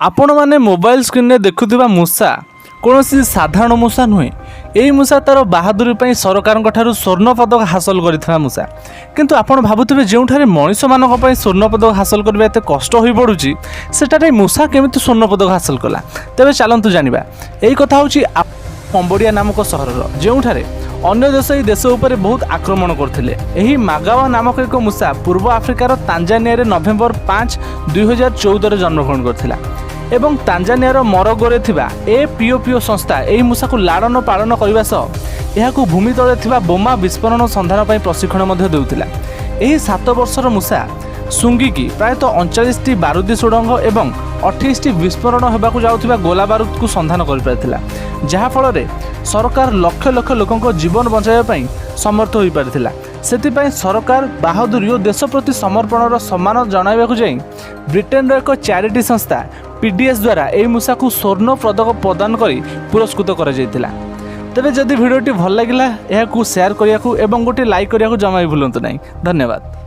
आपण मैंने mobile screen में देखुवा मूषा कौन साधारण मूषा नुहे। यही मूषा तार बहादुरी पर सरकार स्वर्ण पदक हासिल कर मूषा। किंतु आपण भावुवे जो मनीष मानक स्वर्ण पदक हासिल करने एत कष्ट हो पड़ुची सेटारे मूषा केमिति स्वर्ण पदक हासिल कला। तेज चलतु जाना यही कथा हूँ कंबोडिया नामक सहर जो अन्य देश ये देश उपर बहुत आक्रमण करते। मागावा नामक एक मूषा पूर्व आफ्रिकार तांजानिया नवेम्बर 5, 2014 जन्मग्रहण करथिला एवं तांजानियार मरगोरे थिबा APOPO संस्था यही मूषा को लालन पालन करने सह यह भूमि तले थिबा बोमा विस्फोरण संधान पर प्रशिक्षण देउथिला। यही 7 वर्षर मूषा सुंगिकी प्रायतः 39टी बारूदी सुड़ंग एवं 28टी विस्फोरण होगाकू जाउथिबा गोला बारूद को संधान कर पारिथिला, जहा फल सरकार लक्ष लक्ष लोकों जीवन बचाई समर्थ हो पारिथिला। सेतिपई सरकार बहादुरी और देश प्रति समर्पणर सम्मान जणाइबाकू जाई ब्रिटेन एक चैरिटी संस्था PDS द्वारा यह मूषा को स्वर्ण पदक प्रदान करी पुरस्कृत करा जायतिला। तेबे जदि भिडियोटी भल लागिला यह शेयर करिया को एवं गोटे लाइक करिया को जमा भी भूलंतु नहीं। धन्यवाद।